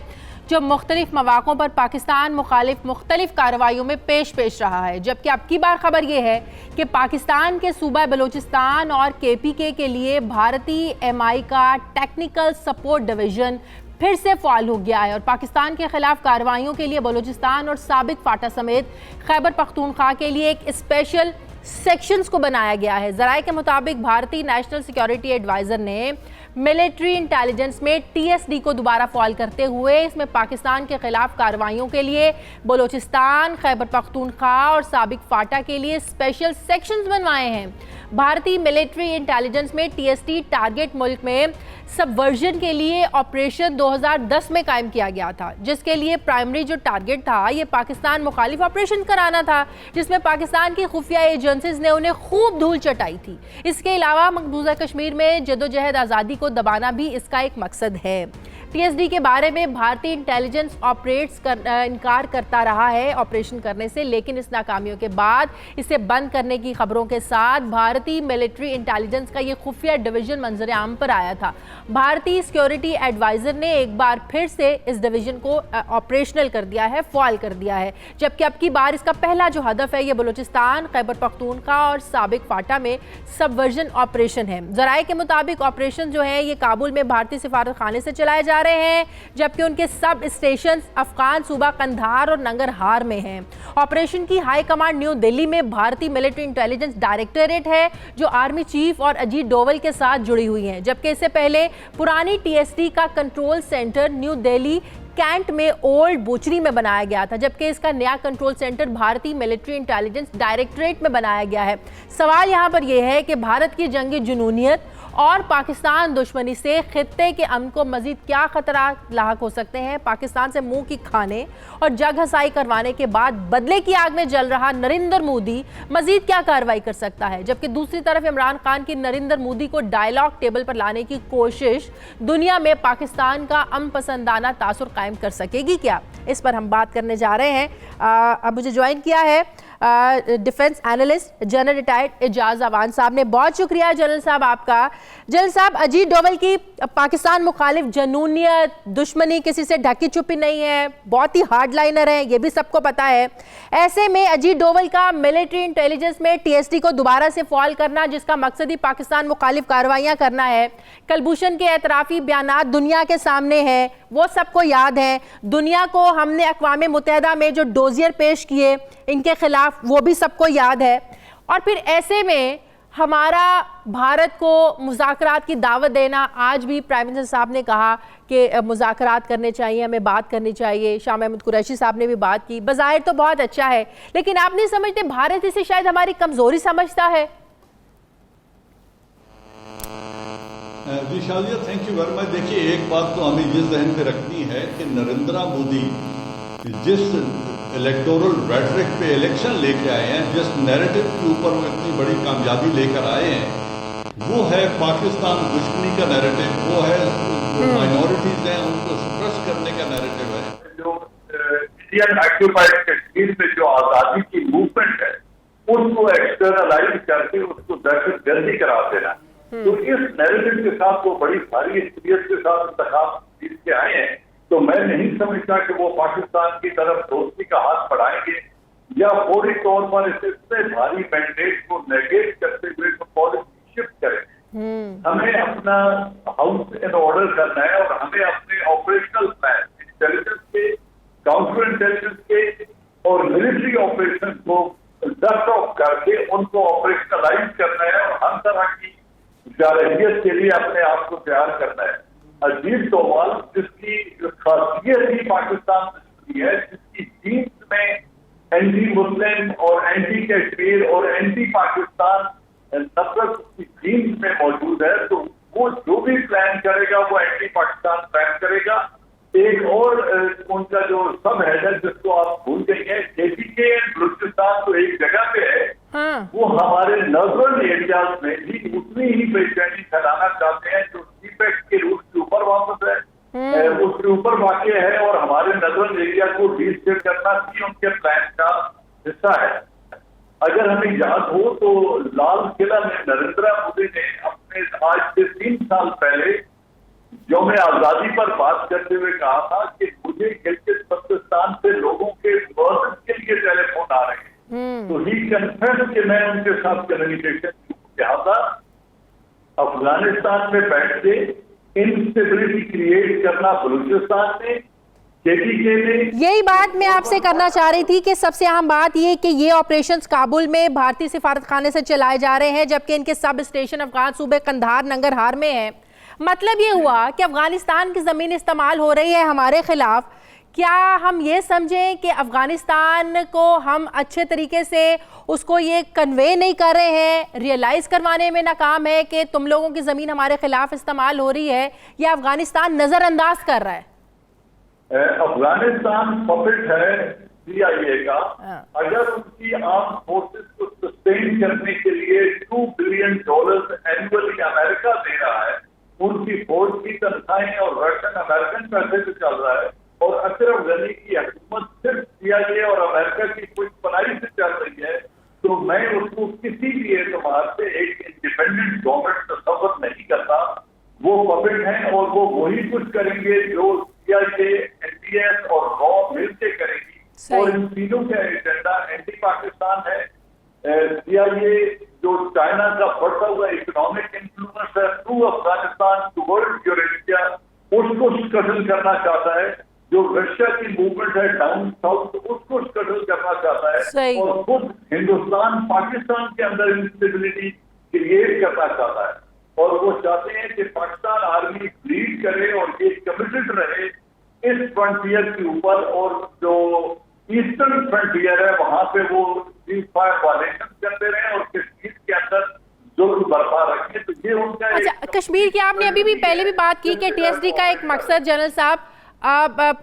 Speaker 1: जो मुख्तलिफ मौक़ों पर पाकिस्तान मुखालिफ मुख्तलिफ कार्रवाइयों में पेश रहा है। जबकि अब की बार खबर यह है कि पाकिस्तान के सूबा बलूचिस्तान और KPK के लिए भारतीय MI का टेक्निकल सपोर्ट डिवीज़न फिर से फ़ाल हो गया है और पाकिस्तान के खिलाफ कार्रवाइयों के लिए बलूचिस्तान और साबिक फाटा समेत खैबर पख्तूनख्वा के लिए एक स्पेशल सेक्शंस को बनाया गया है। ज़राए के मुताबिक भारतीय नेशनल सिक्योरिटी एडवाइज़र ने मिलिट्री इंटेलिजेंस में TSD को दोबारा फ़ाल करते हुए इसमें पाकिस्तान के खिलाफ कार्रवाइयों के लिए बलूचिस्तान, खैबर पख्तूनख्वा और साबिक फाटा के लिए स्पेशल सेक्शंस बनवाए हैं। भारतीय मिलिट्री इंटेलिजेंस में TSD टारगेट मुल्क में सबवर्जन के लिए ऑपरेशन 2010 में कायम किया गया था, जिसके लिए प्राइमरी जो टारगेट था ये पाकिस्तान मुखालिफ ऑपरेशन कराना था, जिसमें पाकिस्तान की खुफिया एजेंसीज ने उन्हें खूब धूल चटाई थी। इसके अलावा मकबूजा कश्मीर में जदोजहद आज़ादी को दबाना भी इसका एक मकसद है। TSD के बारे में भारतीय इंटेलिजेंस इनकार करता रहा है ऑपरेशन करने से, लेकिन इस नाकामियों के बाद इसे बंद करने की खबरों के साथ भारतीय मिलिट्री इंटेलिजेंस का ये खुफिया डिवीजन मंजर आम पर आया था। भारतीय सिक्योरिटी एडवाइज़र ने एक बार फिर से इस डिवीजन को ऑपरेशनल कर दिया है, फ़ाल कर दिया है। जबकि अब की बार इसका पहला जो हदफ है ये बलूचिस्तान, खैबर पख्तूनख्वा और साबिक फाटा में सबवर्जन ऑपरेशन है। ज़राए के मुताबिक ऑपरेशन जो है ये काबुल में भारतीय सिफारत खाने से चलाए जा रहे हैं, जबकि उनके सब स्टेशन अफगान सूबा कंधार और नंगरहार में हैं। ऑपरेशन की हाई कमांड न्यू दिल्ली में भारतीय मिलिट्री इंटेलिजेंस डायरेक्टरेट है, जो आर्मी चीफ और अजीत डोवल के साथ जुड़ी हुई है। जबकि इससे पहले पुरानी TSD का control centre New Delhi Cantt में ओल्ड बुचरी में बनाया गया था, जबकि इसका नया कंट्रोल सेंटर भारतीय मिलिट्री इंटेलिजेंस डायरेक्टरेट में बनाया गया है। सवाल यहाँ पर यह है कि भारत की जंगी जुनूनियत और पाकिस्तान दुश्मनी से खित्ते के अमन को मजीद क्या खतरा लाहक हो सकते हैं। पाकिस्तान से मुंह की खाने और जग हसाई करवाने के बाद बदले की आग में जल रहा नरेंद्र मोदी मजीद क्या कार्रवाई कर सकता है, जबकि दूसरी तरफ इमरान खान की नरेंद्र मोदी को डायलॉग टेबल पर लाने की कोशिश दुनिया में पाकिस्तान का अमन पसंदाना तासुर कायम कर सकेगी क्या? इस पर हम बात करने जा रहे हैं। अब मुझे ज्वाइन किया है defence analyst general retired Ejaz Awan साहब ने। बहुत शुक्रिया जनरल साहब आपका। जनरल साहब, अजीत डोवल की पाकिस्तान मुखालिफ जनूनियत, दुश्मनी किसी से ढकी छुपी नहीं है, बहुत ही हार्ड लाइनर है, ये भी सबको पता है। ऐसे में अजीत डोवल का मिलिट्री इंटेलिजेंस में TSD को दोबारा से फ़ाल करना, जिसका मकसद ही पाकिस्तान मुखालिफ कार्रवाइयाँ करना है। कलभूषण के एतराफ़ी बयानात दुनिया के सामने हैं, वो सबको याद है। दुनिया को हमने अक़वाम मुत्तहिदा में जो डोजियर पेश किए इनके खिलाफ, वो भी सबको याद है। और फिर ऐसे में हमारा भारत को मुज़ाकरात की दावत देना, आज भी प्राइम मिनिस्टर साहब ने कहा कि मुज़ाकरात करने चाहिए, हमें बात करनी चाहिए। शाह महमूद कुरैशी साहब ने भी बात की। बज़ाहिर तो बहुत अच्छा है, लेकिन आप नहीं समझते भारत इसे शायद हमारी कमज़ोरी समझता है?
Speaker 5: जी Shadiya, thank you very much. देखिए, एक बात तो हमें ये जहन पे रखनी है कि नरेंद्र मोदी जिस इलेक्टोरल रेटरिक पे इलेक्शन लेके आए हैं, जिस नैरेटिव के ऊपर वो इतनी बड़ी कामयाबी लेकर आए हैं, वो है पाकिस्तान दुश्मनी का नैरेटिव, वो है जो माइनॉरिटीज हैं उनको सप्रेस करने का नैरेटिव है।
Speaker 3: जो इंडियन ऑक्यूपाइड कश्मीर में जो आजादी की मूवमेंट है उसको एक्सटर्नलाइज करके उसको दहशतगर्दी करार देना, तो इस नैरेटिव के साथ वो बड़ी सारी एक्सपीरियंस के साथ इंतखाब जीत के आए हैं। तो मैं नहीं समझता कि वो पाकिस्तान की तरफ दोस्ती का हाथ बढ़ाएंगे या फौरी तौर पर इतने भारी मैंडेट को नेगेट करते हुए पॉलिसी शिफ्ट करेंगे। हमें अपना हाउस
Speaker 6: इन ऑर्डर करना है और हमें अपने ऑपरेशनल प्लान इंटेलिजेंस के, काउंटर इंटेलिजेंस के और मिलिट्री ऑपरेशन को डस्ट ऑफ करके उनको ऑपरेशनलाइज करना है और हर तरह की जारहियत के लिए अपने आप को तैयार करना है। अजीब डोभाल जिसकी खासियत ही पाकिस्तान में है, जिसकी जीन्स में एंटी मुस्लिम और एंटी कश्मीर और एंटी पाकिस्तान नफरत की जीन्स में मौजूद है, तो वो जो भी प्लान करेगा वो एंटी पाकिस्तान प्लान करेगा। एक और उनका जो सब हेड है जिसको आप भूल गई है, केपीके एंड बलूचिस्तान तो एक जगह पे है, वो हमारे नॉर्दर्न एरियाज में भी उतनी ही बेचैनी फैलाना चाहते हैं जो सीपेक के रूट के ऊपर वापस है, उसके ऊपर वाक़ है और हमारे नॉर्दर्न एरिया को डिस्टेट करना भी उनके प्लान का हिस्सा है। अगर हमें याद हो तो लाल किला में नरेंद्र मोदी ने अपने आज से 3 साल पहले यौम आजादी पर बात करते हुए कहा था कि मुझे गिलगित बल्तिस्तान से लोगों के मदद के लिए टेलीफोन आ रहे हैं, तो ही कन्फेस कि मैं उनके साथ कम्युनिकेशन किया था। अफगानिस्तान में बैठ के इंस्टेबिलिटी क्रिएट करना बलूचिस्तान में,
Speaker 1: यही बात मैं आपसे करना चाह रही थी कि सबसे अहम बात ये कि ये ऑपरेशंस काबुल में भारतीय सिफारत खाने से चलाए जा रहे हैं, जबकि इनके सब स्टेशन अफगान सूबे कंधार नंगरहार में है। मतलब ये हुआ कि अफगानिस्तान की ज़मीन इस्तेमाल हो रही है हमारे खिलाफ। क्या हम ये समझें कि अफगानिस्तान को हम अच्छे तरीके से उसको ये कन्वे नहीं कर रहे हैं, रियलाइज़ करवाने में नाकाम है कि तुम लोगों की ज़मीन हमारे खिलाफ इस्तेमाल हो रही है, या अफगानिस्तान नज़रअंदाज कर रहा है?
Speaker 6: अफगानिस्तान पपेट है CIA का। अगर उनकी आर्म फोर्सेस को सस्टेन करने के लिए $2 बिलियन एनुअली अमेरिका दे रहा है, उनकी फौज की तनख्वाहें और रशियन अमेरिकन पैसे से चल रहा है, और अशरफ गनी की हुकूमत सिर्फ CIA और अमेरिका की कुछ पनाही से चल रही है, तो मैं उसको किसी भी एतबार से एक इंडिपेंडेंट गवर्नमेंट तस्वर नहीं करता। वो पपेट हैं और वो वही कुछ करेंगे जो CIA, NDS और रॉ मिलकर करेगी, और इन तीनों का एजेंडा एंटी पाकिस्तान है। CIA जो चाइना का बढ़ता हुआ इकोनॉमिक इंफ्लुएंस है through Afghanistan to world Eurasia, उसको स्कटल करना चाहता है। जो रशिया की मूवमेंट है डाउन साउथ, उसको स्कटल करना चाहता है, और खुद हिंदुस्तान पाकिस्तान के अंदर इंस्टेबिलिटी क्रिएट करना चाहता है, और वो चाहते हैं कि पाकिस्तान आर्मी लीड करे और ये कमिटेड रहे इस फ्रंटियर के ऊपर, और जो ईस्टर्न फ्रंटियर है वहां पे वो सीज़फायर वायलेशन करते रहे और कश्मीर के अंदर जुल्म बरपा रखे। तो ये उनका
Speaker 1: कश्मीर की आपने अभी भी पहले भी बात की कि TSD का एक मकसद जनरल साहब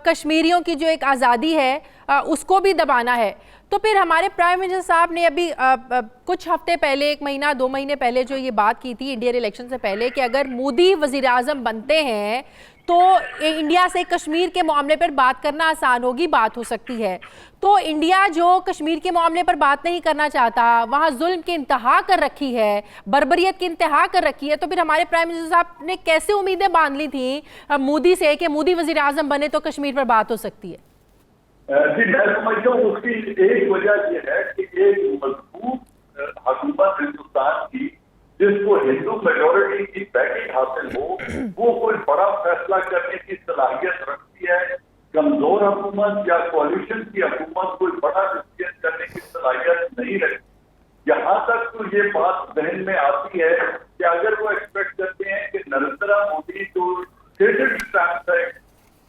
Speaker 1: कश्मीरियों की जो एक आज़ादी है उसको भी दबाना है। तो फिर हमारे प्राइम मिनिस्टर साहब ने अभी कुछ हफ्ते पहले, 1 महीना 2 महीने पहले जो ये बात की थी इंडियन इलेक्शन से पहले कि अगर मोदी वज़ीर आज़म बनते हैं तो इंडिया से कश्मीर के मामले पर बात करना आसान होगी, बात हो सकती है। तो इंडिया जो कश्मीर के मामले पर बात नहीं करना चाहता, वहाँ जुल्म की इंतहा कर रखी है, बर्बरियत की इंतहा कर रखी है, तो फिर हमारे प्राइम मिनिस्टर साहब ने कैसे उम्मीदें बांध ली थी मोदी से कि मोदी वज़ीर आज़म बने तो कश्मीर पर बात हो सकती है?
Speaker 6: जी मैं समझता हूँ उसकी एक वजह यह है कि एक मजबूत हुकूमत हिंदुस्तान की जिसको हिंदू मेजोरिटी की बैकिंग हासिल हो, वो कोई बड़ा फैसला करने की सलाहियत रखती है। कमजोर हुकूमत या कोalition की हुकूमत कोई बड़ा डिसीजन करने की सलाहियत नहीं रखती। यहाँ तक तो ये बात जहन में आती है कि अगर वो एक्सपेक्ट करते हैं कि नरेंद्र मोदी जो स्टेटेड स्टैंड है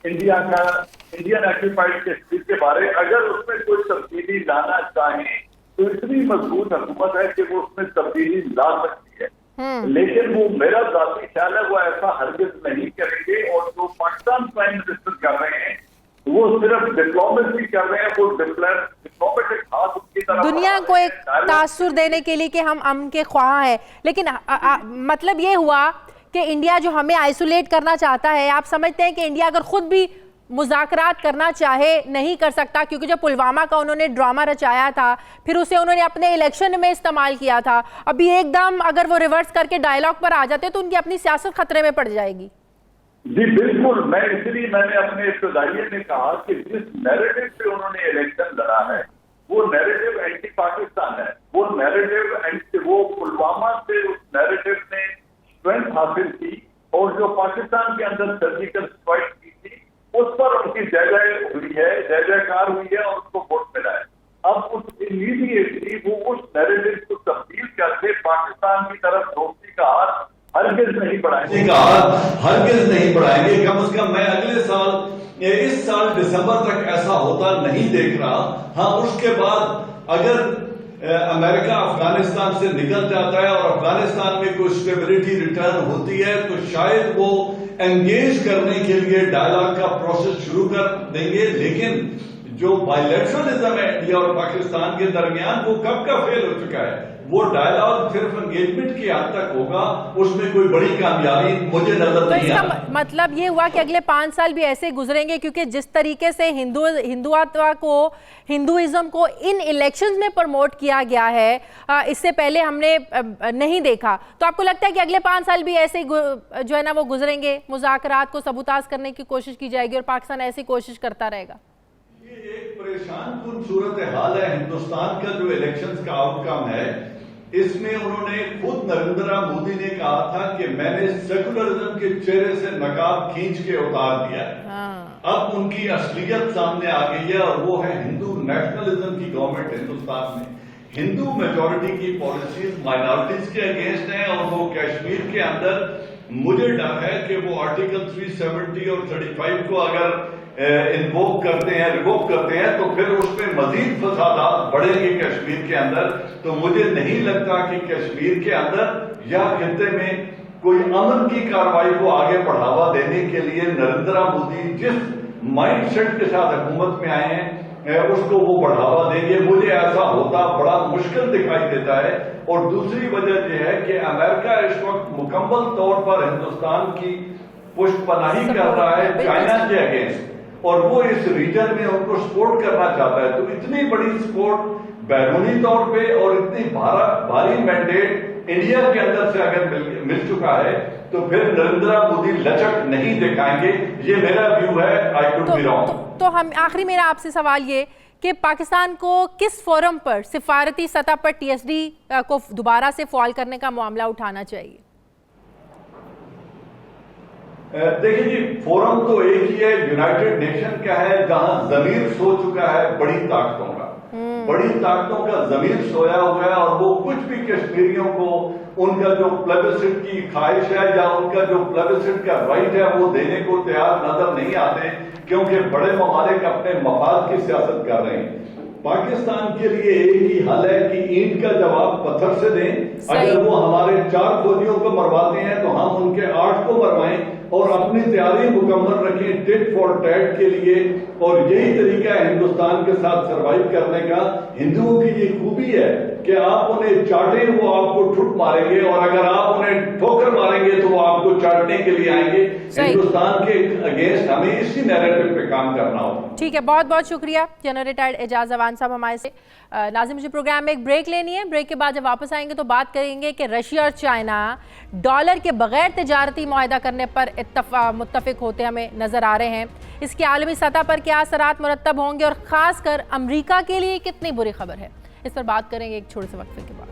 Speaker 6: इंडिया का, इंडियन ऑक्यूपाइड कश्मीर के बारे, अगर उसमें कोई तब्दीली लाना चाहें तो इतनी मजबूत हुकूमत है कि वो उसमें तब्दीली ला सकती है। लेकिन वो मेरा जाती ख्याल है वो ऐसा हरगिज नहीं करेंगे, और जो पाकिस्तान प्राइम मिनिस्टर कर रहे हैं वो सिर्फ डिप्लोमेसी कर रहे हैं, वो डिप्लोमेटिक हाथ उनकी तरफ
Speaker 1: दुनिया को एक तासुर देने के लिए कि हम अमन के ख्वाह हैं। लेकिन मतलब ये हुआ कि इंडिया जो हमें आइसोलेट करना चाहता है, आप समझते हैं कि इंडिया अगर खुद भी मुज़ाकरात करना चाहे नहीं कर सकता, क्योंकि जब पुलवामा का उन्होंने ड्रामा रचाया था फिर उसे उन्होंने अपने इलेक्शन में इस्तेमाल किया था, अभी एकदम अगर वो रिवर्स करके डायलॉग पर आ जाते तो उनकी अपनी सियासत खतरे में पड़ जाएगी।
Speaker 6: जी बिल्कुल, मैं इसलिए मैंने अपने इब्तिदाइये में कहा कि जिस नैरेटिव पे उन्होंने इलेक्शन लड़ा है वो नैरेटिव एंटी पाकिस्तान है, वो नैरेटिव वो पुलवामा से उस नैरेटिव ने स्ट्रेंथ हासिल की और जो पाकिस्तान के अंदर सर्जिकल स्ट्राइक की थी उस पर उनकी जय जय हुई है, जय जयकार हुई है और उनको वोट मिला है। अब उस इमीडिएटली वो उस नैरेटिव को तब्दील करके पाकिस्तान की तरफ दोस्ती का हाथ हरगिज नहीं बढ़ाएंगे,
Speaker 5: हरगिज नहीं बढ़ाएंगे। कम से कम मैं अगले साल, इस साल दिसंबर तक ऐसा होता नहीं देख रहा। हाँ, उसके बाद अगर अमेरिका अफगानिस्तान से निकल जाता है और अफगानिस्तान में कोई स्टेबिलिटी रिटर्न होती है तो शायद वो एंगेज करने के लिए डायलॉग का प्रोसेस शुरू कर देंगे। लेकिन जो बायलैटरलिज्म है इंडिया और पाकिस्तान के दरमियान वो कब का फेल हो चुका है। वो डायलॉग सिर्फ एंगेजमेंट की हद तक होगा, उसमें कोई बड़ी कामयाबी मुझे नजर नहीं आ रही।
Speaker 1: मतलब ये हुआ कि अगले 5 साल भी ऐसे गुजरेंगे, क्योंकि जिस तरीके से हिंदुत्व को, हिंदुइज्म को इन इलेक्शंस में प्रमोट किया गया है, इससे पहले हमने नहीं देखा। तो आपको लगता है कि अगले 5 साल भी ऐसे जो है ना वो गुजरेंगे, मुज़ाकरात को सबूताज करने की कोशिश की जाएगी और पाकिस्तान ऐसी कोशिश करता रहेगा?
Speaker 5: ये एक परेशान कुन सूरत हाल है। हिंदुस्तान का जो इलेक्शंस का आउटकम है, इसमें उन्होंने खुद नरेंद्र मोदी ने कहा था कि मैंने सेकुलरिज्म के चेहरे से नकाब खींच के उतार दिया है। अब उनकी असलियत सामने आ गई है और वो है हिंदू नेशनलिज्म की गवर्नमेंट हिंदुस्तान में। हिंदू मेजॉरिटी की पॉलिसीज माइनॉरिटीज के अगेंस्ट हैं और वो कश्मीर के अंदर, मुझे डर है कि वो आर्टिकल 370 और 35 को अगर इन्वोक करते हैं, रिवोक करते हैं तो फिर उसमें मजीद फसादात बढ़ेंगे कश्मीर के अंदर। तो मुझे नहीं लगता कि कश्मीर के अंदर या खित्ते में कोई अमन की कार्रवाई को आगे बढ़ावा देने के लिए नरेंद्र मोदी जिस माइंडसेट के साथ हुकूमत में आए हैं उसको वो बढ़ावा देंगे। मुझे ऐसा होता बड़ा मुश्किल दिखाई देता है। और दूसरी वजह यह है कि अमेरिका इस वक्त मुकम्मल तौर पर हिंदुस्तान की पुष्टपनाही कर रहा है चाइना के अगेंस्ट, और वो इस रीजन में उनको सपोर्ट करना चाहता है। तो इतनी बड़ी सपोर्ट बैरूनी तौर पे और इतनी भारी मैंडेट इंडिया के अंदर से अगर मिल चुका है तो फिर नरेंद्र मोदी लचक नहीं दिखाएंगे। ये मेरा व्यू है, आई कुड बी रॉन्ग।
Speaker 1: तो हम आखिरी मेरा आपसे सवाल ये कि पाकिस्तान को किस फोरम पर सिफारती सतह पर TSD को दोबारा से फॉल करने का मामला उठाना चाहिए?
Speaker 5: देखिए जी, फोरम तो एक ही है, यूनाइटेड नेशन का है, जहां जमीर सो चुका है बड़ी ताकतों का। बड़ी ताकतों का जमीर सोया हुआ है और वो कुछ भी कश्मीरियों को उनका जो प्लेबिसिट की ख्वाहिश है या उनका जो प्लेबिसिट का राइट है वो देने को तैयार नजर नहीं आते, क्योंकि बड़े ममालिक अपने मफाद की सियासत कर रहे हैं। पाकिस्तान के लिए एक ही हल है कि ईंट का जवाब पत्थर से दें। अगर वो हमारे 4 फौजियों को मरवाते हैं तो हम उनके 8 को मरवाएं और अपनी तैयारी मुकम्मल रखें टिट फॉर टैट के लिए। और यही तरीका है हिंदुस्तान के साथ सर्वाइव करने का। हिंदुओं की ये खूबी है कि आप उन्हें चाटें, वो आपको ठुट मारेंगे, और अगर आप उन्हें ठोकर मारेंगे तो वो आपको चाटने के लिए आएंगे। हिंदुस्तान के अगेंस्ट हमें इसी नैरेटिव पे काम करना होगा।
Speaker 1: ठीक है, बहुत बहुत शुक्रिया जनरल रिटायर्ड एजाज अवान साहब हमारे से। नाज़िम, मुझे प्रोग्राम में एक ब्रेक लेनी है। ब्रेक के बाद जब वापस आएंगे तो बात करेंगे कि रशिया और चाइना डॉलर के बगैर तिजारती मुआहदा करने पर मुत्तफिक होते हमें नजर आ रहे हैं। इसके आलमी सतह पर क्या असरात मुरतब होंगे और खासकर अमेरिका के लिए कितनी बुरी खबर है, इस पर बात करेंगे एक छोटे से वक्फे के बाद।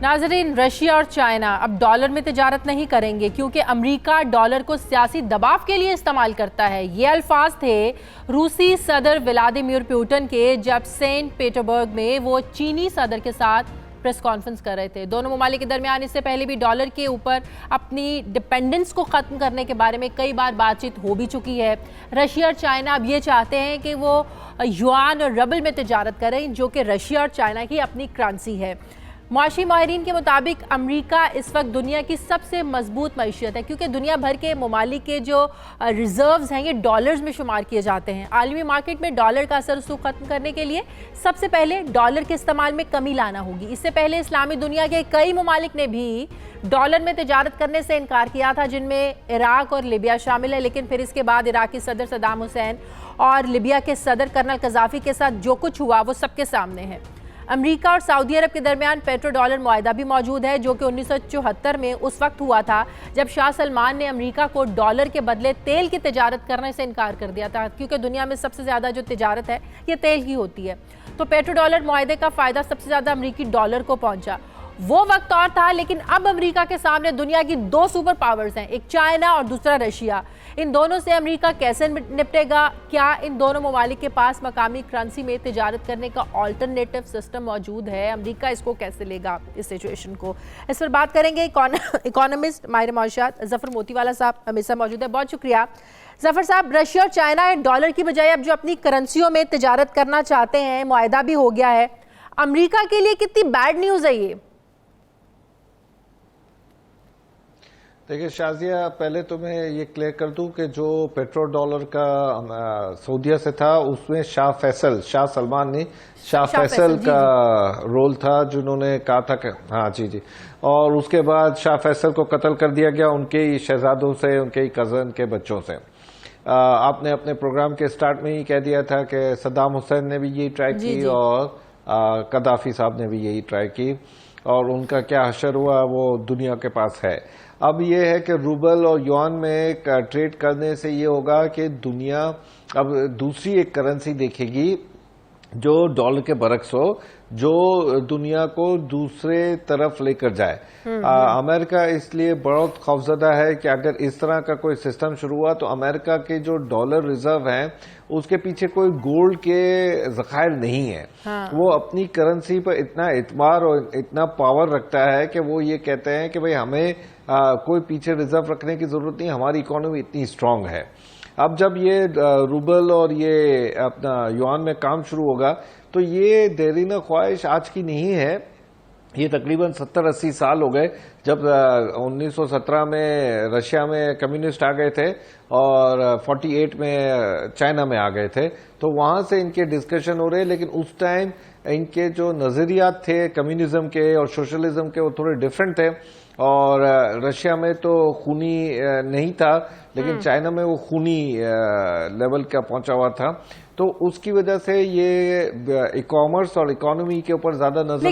Speaker 1: नाजरीन, रशिया और चाइना अब डॉलर में तिजारत नहीं करेंगे क्योंकि अमेरिका डॉलर को सियासी दबाव के लिए इस्तेमाल करता है। ये अल्फाज थे रूसी सदर व्लादिमीर पुतिन के जब सेंट पीटर्सबर्ग में वो चीनी सदर के साथ प्रेस कॉन्फ्रेंस कर रहे थे। दोनों ममालिक के दरमियान इससे पहले भी डॉलर के ऊपर अपनी डिपेंडेंस को ख़त्म करने के बारे में कई बार बातचीत हो भी चुकी है। रशिया और चाइना अब ये चाहते हैं कि वो युआन और रबल में तिजारत करें, जो कि रशिया और चाइना की अपनी करेंसी है। मुआशी माहिरीन के मुताबिक अमेरिका इस वक्त दुनिया की सबसे मजबूत मईशत है क्योंकि दुनिया भर के ममालिक के जो रिजर्व्स हैं ये डॉलर्स में शुमार किए जाते हैं। आलमी मार्केट में डॉलर का असर रसूख ख़त्म करने के लिए सबसे पहले डॉलर के इस्तेमाल में कमी लाना होगी। इससे पहले इस्लामी दुनिया के कई ममालिक ने भी डॉलर में तिजारत करने से इनकार किया था, जिनमें इराक और लिबिया शामिल है। लेकिन फिर इसके बाद इराकी सदर सद्दाम हुसैन और लिबिया के सदर कर्नल कज़ाफ़ी के साथ जो कुछ हुआ वो सबके सामने है। अमेरिका और सऊदी अरब के दरमियान पेट्रो डॉलर मुआहदा भी मौजूद है, जो कि 1974 में उस वक्त हुआ था जब शाह सलमान ने अमेरिका को डॉलर के बदले तेल की तिजारत करने से इनकार कर दिया था, क्योंकि दुनिया में सबसे ज़्यादा जो तिजारत है ये तेल की होती है। तो पेट्रो डॉलर मुआहदे का फ़ायदा सबसे ज़्यादा अमेरिकी डॉलर को पहुंचा। वो वक्त और था, लेकिन अब अमेरिका के सामने दुनिया की दो सुपर पावर्स हैं, एक चाइना और दूसरा रशिया। इन दोनों से अमेरिका कैसे निपटेगा? क्या इन दोनों ममालिक के पास मकामी करेंसी में तिजारत करने का ऑल्टरनेटिव सिस्टम मौजूद है? अमेरिका इसको कैसे लेगा, इस सिचुएशन को? इस पर बात करेंगे। इकोनॉमिस्ट माहिर मौशद जफर मोतीवाला साहब हमेशा मौजूद है। बहुत शुक्रिया जफर साहब। रशिया और चाइना डॉलर की बजाय अब जो अपनी करेंसियों में तिजारत करना चाहते हैं, मुआहदा भी हो गया है, अमेरिका के लिए कितनी बैड न्यूज़ है ये?
Speaker 7: देखिए शाजिया, पहले तो मैं ये क्लियर कर दूं कि जो पेट्रो डॉलर का सऊदीया से था उसमें शाह सलमान ने शाह फैसल का रोल था, जिन्होंने कहा था कि हाँ जी, और उसके बाद शाह फैसल को कत्ल कर दिया गया उनके ही शहजादों से, उनके ही कजन के बच्चों से। आपने अपने प्रोग्राम के स्टार्ट में ही कह दिया था कि सद्दाम हुसैन ने भी यही ट्राई की और कदाफी साहब ने भी यही ट्राई की, और उनका क्या हशर हुआ वो दुनिया के पास है। अब ये है कि रूबल और युआन में ट्रेड करने से ये होगा कि दुनिया अब दूसरी एक करेंसी देखेगी जो डॉलर के बरक्स हो, जो दुनिया को दूसरे तरफ लेकर जाए। अमेरिका इसलिए बहुत खौफजदा है कि अगर इस तरह का कोई सिस्टम शुरू हुआ तो अमेरिका के जो डॉलर रिजर्व हैं उसके पीछे कोई गोल्ड के जखायर नहीं है। वो अपनी करेंसी पर इतना इतमार और इतना पावर रखता है कि वो ये कहते हैं कि भाई हमें कोई पीछे रिजर्व रखने की जरूरत नहीं, हमारी इकोनॉमी इतनी स्ट्रांग है। अब जब ये रूबल और ये अपना युआन में काम शुरू होगा तो ये देरीन ख्वाहिश आज की नहीं है, ये तकरीबन 70-80 साल हो गए जब 1917 में रशिया में कम्युनिस्ट आ गए थे और 48 में चाइना में आ गए थे, तो वहां से इनके डिस्कशन हो रहे। लेकिन उस टाइम इनके जो नजरियात थे कम्युनिज्म के और सोशलिज्म के वो थोड़े डिफरेंट थे, और रशिया में तो खूनी नहीं था लेकिन चाइना में वो खूनी लेवल का पहुंचा हुआ था, तो उसकी वजह से ये ई कॉमर्स और इकोनॉमी के ऊपर ज्यादा नजर।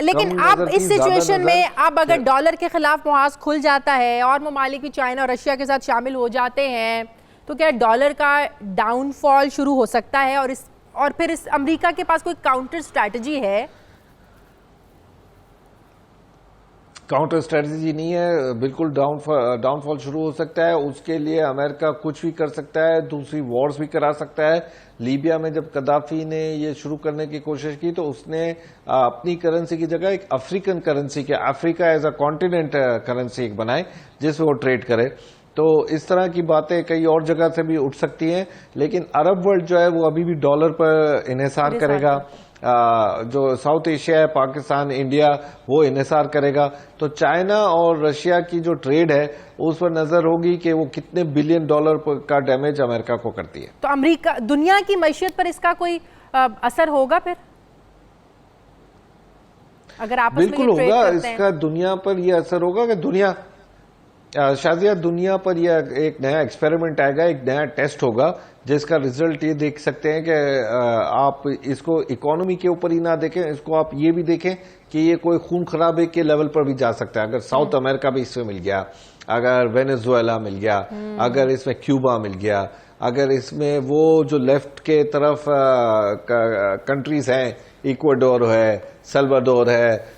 Speaker 1: लेकिन अब इस सिचुएशन में अब अगर डॉलर के खिलाफ मुहाज खुल जाता है और ममालिक भी चाइना और रशिया के साथ शामिल हो जाते हैं, तो क्या डॉलर का डाउनफॉल शुरू हो सकता है? और फिर इस अमेरिका के पास कोई काउंटर स्ट्रैटेजी है?
Speaker 7: काउंटर स्ट्रेटजी नहीं है, बिल्कुल डाउनफॉल शुरू हो सकता है। उसके लिए अमेरिका कुछ भी कर सकता है, दूसरी वॉर्स भी करा सकता है। लीबिया में जब कदाफी ने ये शुरू करने की कोशिश की तो उसने अपनी करेंसी की जगह एक अफ्रीकन करेंसी के Africa as a continent currency एक बनाए जिसमें वो ट्रेड करे। तो इस तरह की बातें कई और जगह से भी उठ सकती हैं, लेकिन अरब वर्ल्ड जो है वो अभी भी डॉलर पर इन्हिसार करेगा। जो साउथ एशिया है, पाकिस्तान, इंडिया, वो इन्हिसार करेगा। तो चाइना और रशिया की जो ट्रेड है उस पर नजर होगी कि वो कितने बिलियन डॉलर का डैमेज अमेरिका को करती है।
Speaker 1: तो अमेरिका दुनिया की मैशियत पर इसका कोई असर होगा फिर, अगर आपस में
Speaker 7: बिल्कुल होगा। इसका दुनिया पर यह असर होगा कि दुनिया शाजिया दुनिया पर यह एक नया एक्सपेरिमेंट आएगा, एक नया टेस्ट होगा जिसका रिजल्ट ये देख सकते हैं कि आप इसको इकोनॉमी के ऊपर ही ना देखें, इसको आप ये भी देखें कि ये कोई खून खराबे के लेवल पर भी जा सकता है। अगर साउथ अमेरिका भी इसमें मिल गया, अगर वेनेजुएला मिल गया, अगर इसमें क्यूबा मिल गया, अगर इसमें वो जो लेफ्ट के तरफ कंट्रीज हैं, इक्वाडोर है, सल्वाडोर है,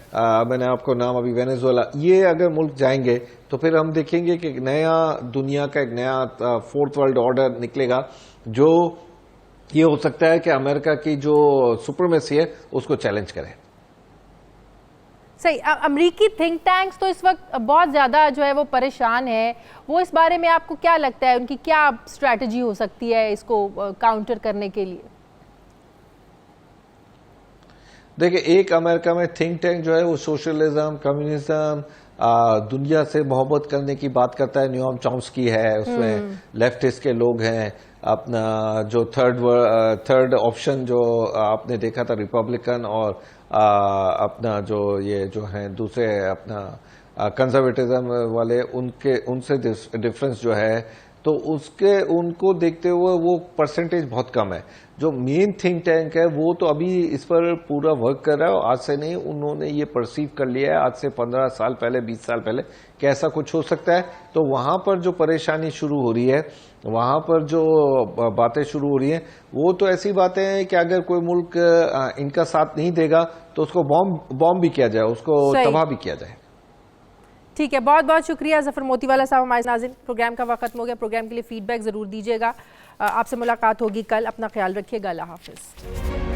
Speaker 7: मैंने आपको नाम अभी वेनेजुएला, ये अगर मुल्क जाएंगे तो फिर हम देखेंगे कि नया दुनिया का एक नया फोर्थ वर्ल्ड ऑर्डर निकलेगा, जो ये हो सकता है कि अमेरिका की जो सुप्रीमेसी है उसको चैलेंज करे।
Speaker 1: सही। अमेरिकी थिंक टैंक्स तो इस वक्त बहुत ज़्यादा जो है वो परेशान है, वो इस बारे में आपको क्या लगता है, उनकी क्या स्ट्रैटेजी हो सकती है इसको काउंटर करने के लिए?
Speaker 7: देखिए, एक अमेरिका में थिंक टैंक जो है वो सोशलिज्म, कम्युनिज्म, दुनिया से मोहब्बत करने की बात करता है। न्यूयॉर्क चॉम्स्की है, उसमें लेफ्टिस्ट के लोग हैं। अपना जो थर्ड ऑप्शन जो आपने देखा था रिपब्लिकन, और अपना जो ये जो है दूसरे अपना कंजर्वेटिज्म वाले, उनसे डिफरेंस जो है तो उसके उनको देखते हुए वो परसेंटेज बहुत कम है। जो मेन थिंक टैंक है वो तो अभी इस पर पूरा वर्क कर रहा है, आज से नहीं, उन्होंने ये परसीव कर लिया है आज से 15 साल पहले 20 साल पहले कि ऐसा कुछ हो सकता है। तो वहां पर जो परेशानी शुरू हो रही है, वहां पर जो बातें शुरू हो रही हैं, वो तो ऐसी बातें हैं कि अगर कोई मुल्क इनका साथ नहीं देगा तो उसको बॉम्ब भी किया जाए, उसको तबाह भी किया जाए।
Speaker 1: ठीक है, बहुत बहुत शुक्रिया जफर मोतीवाला साहब हमारे नाज़रीन। प्रोग्राम का वक्त खत्म हो गया। प्रोग्राम के लिए फीडबैक ज़रूर दीजिएगा। आपसे मुलाकात होगी कल। अपना ख्याल रखिएगा। अल्लाह हाफिज़।